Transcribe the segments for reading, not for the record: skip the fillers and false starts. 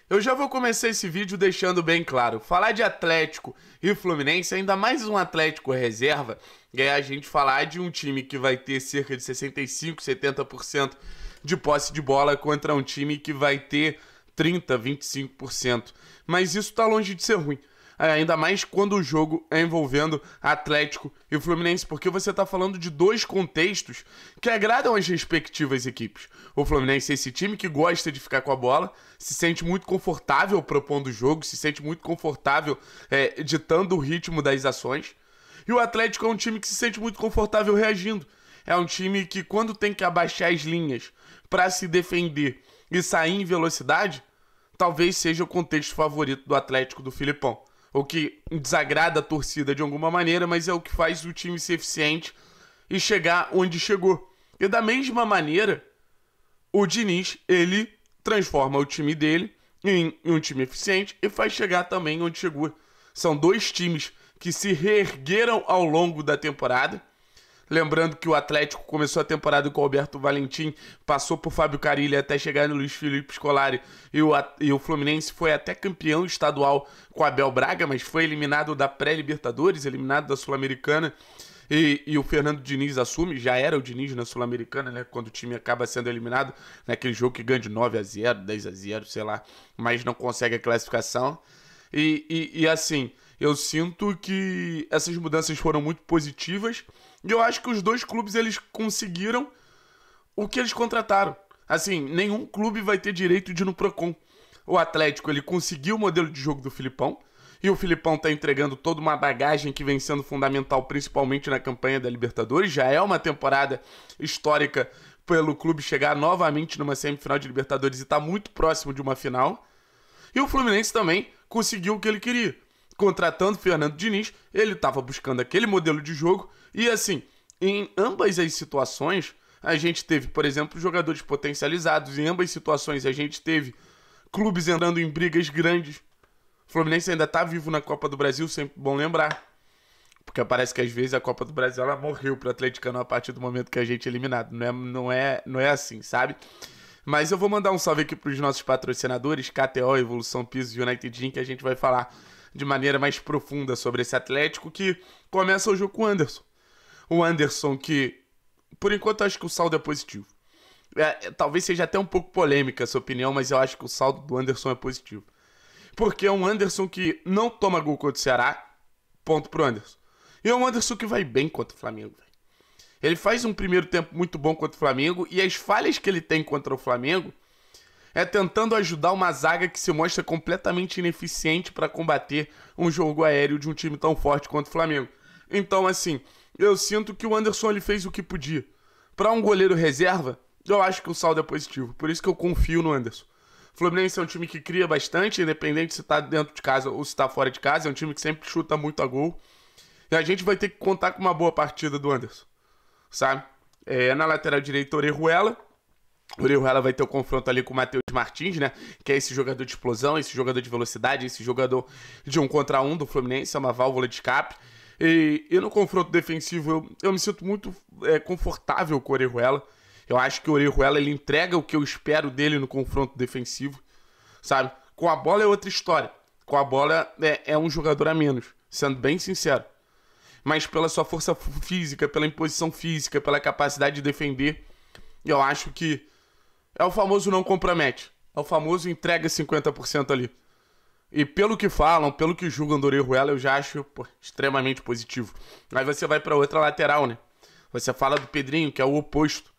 Eu já vou começar esse vídeo deixando bem claro, falar de Atlético e Fluminense, ainda mais um Atlético reserva, é a gente falar de um time que vai ter cerca de 65, 70% de posse de bola contra um time que vai ter 30, 25%. Mas isso tá longe de ser ruim. Ainda mais quando o jogo é envolvendo Atlético e Fluminense, porque você está falando de dois contextos que agradam as respectivas equipes. O Fluminense é esse time que gosta de ficar com a bola, se sente muito confortável propondo o jogo, se sente muito confortável ditando o ritmo das ações. E o Atlético é um time que se sente muito confortável reagindo. É um time que, quando tem que abaixar as linhas para se defender e sair em velocidade, talvez seja o contexto favorito do Atlético do Filipão. O que desagrada a torcida de alguma maneira, mas é o que faz o time ser eficiente e chegar onde chegou. E da mesma maneira, o Diniz, ele transforma o time dele em um time eficiente e faz chegar também onde chegou. São dois times que se reergueram ao longo da temporada. Lembrando que o Atlético começou a temporada com o Alberto Valentim, passou por Fábio Carille até chegar no Luiz Felipe Scolari, e o Fluminense foi até campeão estadual com o Abel Braga, mas foi eliminado da pré-Libertadores, eliminado da Sul-Americana, e o Fernando Diniz assume, já era o Diniz na Sul-Americana, né, quando o time acaba sendo eliminado, naquele jogo que ganha de 9-0, 10-0, sei lá, mas não consegue a classificação. E assim, eu sinto que essas mudanças foram muito positivas e eu acho que os dois clubes eles conseguiram o que eles contrataram. Assim, nenhum clube vai ter direito de ir no Procon. O Atlético ele conseguiu o modelo de jogo do Filipão e o Filipão tá entregando toda uma bagagem que vem sendo fundamental, principalmente na campanha da Libertadores. Já é uma temporada histórica pelo clube chegar novamente numa semifinal de Libertadores e tá muito próximo de uma final. E o Fluminense também conseguiu o que ele queria. Contratando Fernando Diniz, ele estava buscando aquele modelo de jogo. E assim, em ambas as situações, a gente teve, por exemplo, jogadores potencializados. Em ambas as situações, a gente teve clubes entrando em brigas grandes. O Fluminense ainda está vivo na Copa do Brasil, sempre bom lembrar. Porque parece que às vezes a Copa do Brasil ela morreu para o atleticano a partir do momento que a gente é eliminado. Não é assim, sabe? Mas eu vou mandar um salve aqui para os nossos patrocinadores, KTO, Evolução Pisos e United Gym, que a gente vai falar de maneira mais profunda sobre esse Atlético que começa o jogo com o Anderson. O Anderson que, por enquanto, eu acho que o saldo é positivo. Talvez seja até um pouco polêmica essa opinião, mas eu acho que o saldo do Anderson é positivo. Porque é um Anderson que não toma gol contra o Ceará, ponto pro Anderson. E é um Anderson que vai bem contra o Flamengo, velho. Ele faz um primeiro tempo muito bom contra o Flamengo e as falhas que ele tem contra o Flamengo é tentando ajudar uma zaga que se mostra completamente ineficiente para combater um jogo aéreo de um time tão forte quanto o Flamengo. Então, assim, eu sinto que o Anderson ele fez o que podia. Para um goleiro reserva, eu acho que o saldo é positivo. Por isso que eu confio no Anderson. O Fluminense é um time que cria bastante, independente se está dentro de casa ou se está fora de casa. É um time que sempre chuta muito a gol. E a gente vai ter que contar com uma boa partida do Anderson, sabe? Na lateral direita, Orejuela. O Orejuela vai ter o confronto ali com o Matheus Martins, né? Que é esse jogador de explosão, esse jogador de velocidade, esse jogador de 1 contra 1 do Fluminense, é uma válvula de escape. E no confronto defensivo, eu me sinto muito confortável com o Orejuela. Eu acho que o Orejuela ele entrega o que eu espero dele no confronto defensivo, sabe? Com a bola é outra história. Com a bola é um jogador a menos, sendo bem sincero. Mas pela sua força física, pela imposição física, pela capacidade de defender, eu acho que é o famoso não compromete. É o famoso entrega 50% ali. E pelo que falam, pelo que julgam do Orejuela, eu já acho extremamente positivo. Aí você vai para outra lateral, né? Você fala do Pedrinho, que é o oposto.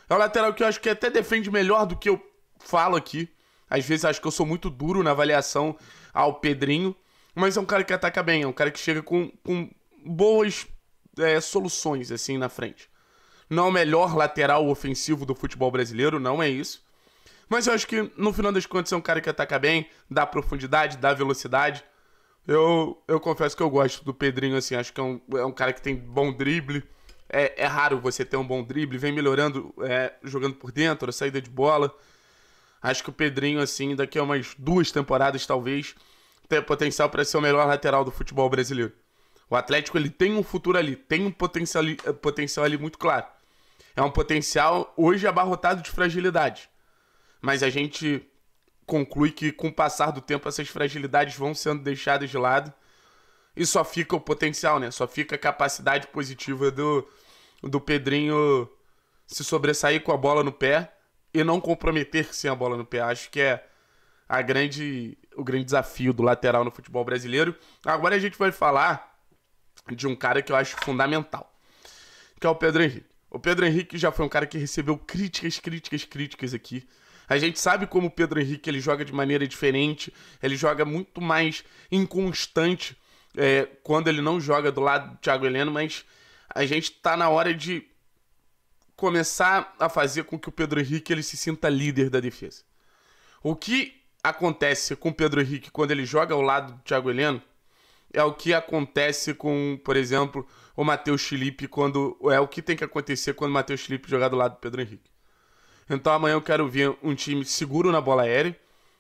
É o lateral que eu acho que até defende melhor do que eu falo aqui. Às vezes acho que eu sou muito duro na avaliação ao Pedrinho. Mas é um cara que ataca bem, é um cara que chega com boas soluções assim na frente. Não é o melhor lateral ofensivo do futebol brasileiro, não é isso. Mas eu acho que no final das contas é um cara que ataca bem, dá profundidade, dá velocidade. Eu confesso que eu gosto do Pedrinho, assim, acho que é um cara que tem bom drible. É raro você ter um bom drible, vem melhorando jogando por dentro, a saída de bola. Acho que o Pedrinho, assim, daqui a umas 2 temporadas talvez, tem potencial para ser o melhor lateral do futebol brasileiro. O Atlético ele tem um futuro ali, tem um potencial ali muito claro. É um potencial hoje abarrotado de fragilidade. Mas a gente conclui que com o passar do tempo essas fragilidades vão sendo deixadas de lado e só fica o potencial, né? Só fica a capacidade positiva do Pedrinho se sobressair com a bola no pé e não comprometer sem a bola no pé. Acho que é o grande desafio do lateral no futebol brasileiro. Agora a gente vai falar de um cara que eu acho fundamental, que é o Pedro Henrique. O Pedro Henrique já foi um cara que recebeu críticas aqui. A gente sabe como o Pedro Henrique ele joga de maneira diferente, ele joga muito mais inconstante quando ele não joga do lado do Thiago Heleno, mas a gente tá na hora de começar a fazer com que o Pedro Henrique ele se sinta líder da defesa. O que acontece com o Pedro Henrique quando ele joga ao lado do Thiago Heleno é o que acontece com, por exemplo, o Matheus Felipe é o que tem que acontecer quando o Matheus Felipe jogar do lado do Pedro Henrique. Então amanhã eu quero ver um time seguro na bola aérea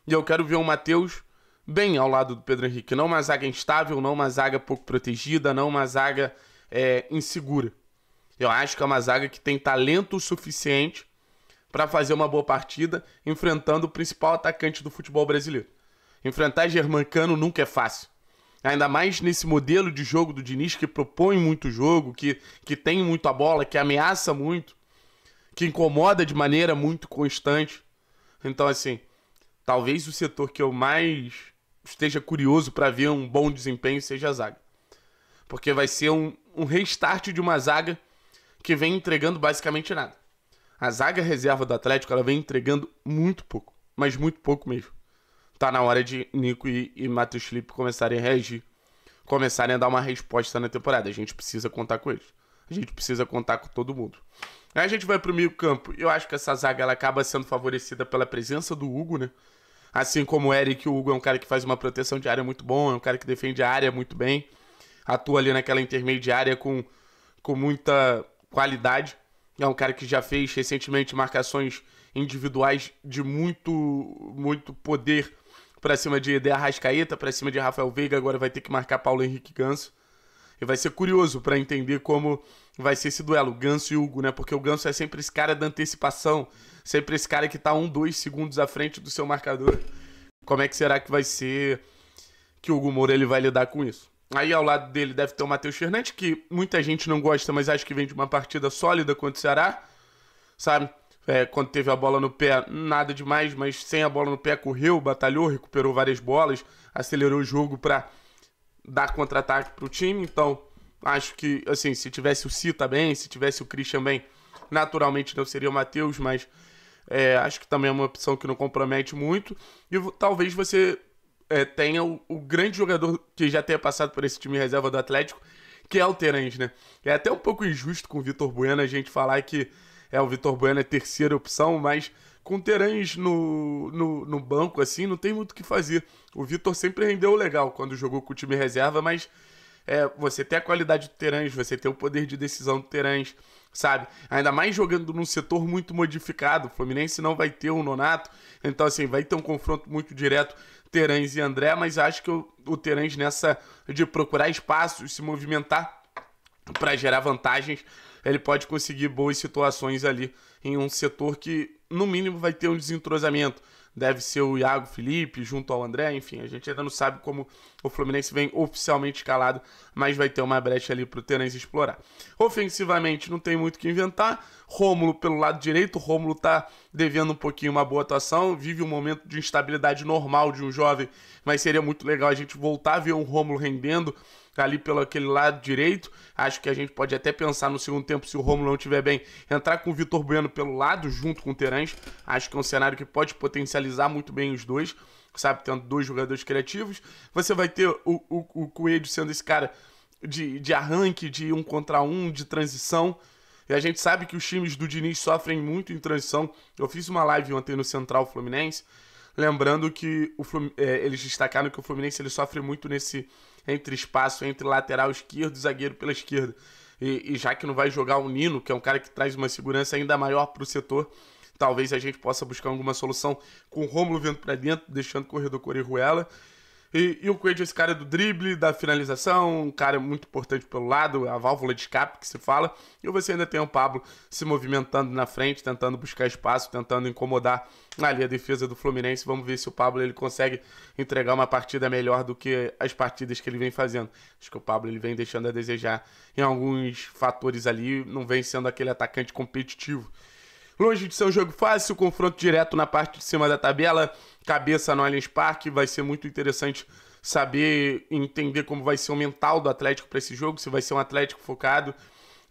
e eu quero ver o Matheus bem ao lado do Pedro Henrique. Não uma zaga instável, não uma zaga pouco protegida, não uma zaga insegura. Eu acho que é uma zaga que tem talento suficiente para fazer uma boa partida enfrentando o principal atacante do futebol brasileiro. Enfrentar Germancano nunca é fácil. Ainda mais nesse modelo de jogo do Diniz que propõe muito jogo, que tem muito a bola, que ameaça muito, que incomoda de maneira muito constante. Então, assim, talvez o setor que eu mais esteja curioso para ver um bom desempenho seja a zaga. Porque vai ser um restart de uma zaga que vem entregando basicamente nada. A zaga reserva do Atlético ela vem entregando muito pouco, mas muito pouco mesmo. Tá na hora de Nico e Matheus Felipe começarem a reagir, começarem a dar uma resposta na temporada. A gente precisa contar com eles. A gente precisa contar com todo mundo. Aí a gente vai pro meio campo. Eu acho que essa zaga ela acaba sendo favorecida pela presença do Hugo, né? Assim como o Eric, o Hugo é um cara que faz uma proteção de área muito bom, é um cara que defende a área muito bem, atua ali naquela intermediária com muita qualidade. É um cara que já fez recentemente marcações individuais de muito poder para cima de Arrascaeta, para cima de Rafael Veiga, agora vai ter que marcar Paulo Henrique Ganso. E vai ser curioso para entender como vai ser esse duelo, Ganso e Hugo, né? Porque o Ganso é sempre esse cara da antecipação, sempre esse cara que tá 2 segundos à frente do seu marcador. Como é que será que vai ser que o Hugo Moura ele vai lidar com isso? Aí ao lado dele deve ter o Matheus Fernandes, que muita gente não gosta, mas acho que vem de uma partida sólida contra o Ceará, sabe? Quando teve a bola no pé, nada demais, mas sem a bola no pé correu, batalhou, recuperou várias bolas, acelerou o jogo para dar contra-ataque pro time. Então, acho que, assim, se tivesse o Cita bem, se tivesse o Christian bem, naturalmente não seria o Matheus, mas acho que também é uma opção que não compromete muito. E talvez você tenha o grande jogador que já tenha passado por esse time reserva do Atlético, que é o Terãs, né? É até um pouco injusto com o Vitor Bueno a gente falar que o Vitor Bueno é a terceira opção, mas com o Terãs no banco, assim, não tem muito o que fazer. O Vitor sempre rendeu legal quando jogou com o time reserva, mas você ter a qualidade do Terãs, você ter o poder de decisão do Terãs, sabe? Ainda mais jogando num setor muito modificado. O Fluminense não vai ter o Nonato, então, assim, vai ter um confronto muito direto Terãs e André, mas acho que o Terãs nessa de procurar espaços, se movimentar para gerar vantagens, ele pode conseguir boas situações ali em um setor que, no mínimo, vai ter um desentrosamento. Deve ser o Iago Felipe junto ao André, enfim, a gente ainda não sabe como o Fluminense vem oficialmente escalado, mas vai ter uma brecha ali pro Terãs explorar. Ofensivamente, não tem muito o que inventar. Rômulo pelo lado direito, o Rômulo tá devendo um pouquinho uma boa atuação, vive um momento de instabilidade normal de um jovem, mas seria muito legal a gente voltar a ver um Rômulo rendendo ali pelo aquele lado direito. Acho que a gente pode até pensar no segundo tempo, se o Rômulo não estiver bem, entrar com o Vitor Bueno pelo lado, junto com o Terãs. Acho que é um cenário que pode potencializar muito bem os dois, sabe, tendo 2 jogadores criativos. Você vai ter o Coelho sendo esse cara de arranque, de 1 contra 1, de transição. E a gente sabe que os times do Diniz sofrem muito em transição. Eu fiz uma live ontem no Central Fluminense, lembrando que eles destacaram que o Fluminense ele sofre muito nesse entre espaço, entre lateral esquerdo e zagueiro pela esquerda. E já que não vai jogar o Nino, que é um cara que traz uma segurança ainda maior para o setor, talvez a gente possa buscar alguma solução com o Rômulo vindo para dentro, deixando o corredor Orejuela. E o Coelho é esse cara do drible, da finalização, um cara muito importante pelo lado, a válvula de escape que se fala. E você ainda tem o Pablo se movimentando na frente, tentando buscar espaço, tentando incomodar ali a defesa do Fluminense. Vamos ver se o Pablo ele consegue entregar uma partida melhor do que as partidas que ele vem fazendo. Acho que o Pablo ele vem deixando a desejar em alguns fatores ali, não vem sendo aquele atacante competitivo. Longe de ser um jogo fácil, confronto direto na parte de cima da tabela, cabeça no Allianz Parque, vai ser muito interessante saber e entender como vai ser o mental do Atlético para esse jogo, se vai ser um Atlético focado,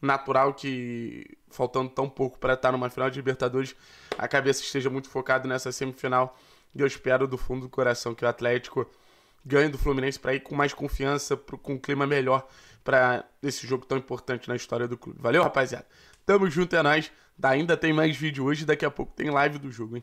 natural que, faltando tão pouco para estar numa final de Libertadores, a cabeça esteja muito focada nessa semifinal, e eu espero do fundo do coração que o Atlético ganhe do Fluminense para ir com mais confiança, com um clima melhor para esse jogo tão importante na história do clube. Valeu, rapaziada? Tamo junto, é nóis. Ainda tem mais vídeo hoje, daqui a pouco tem live do jogo, hein?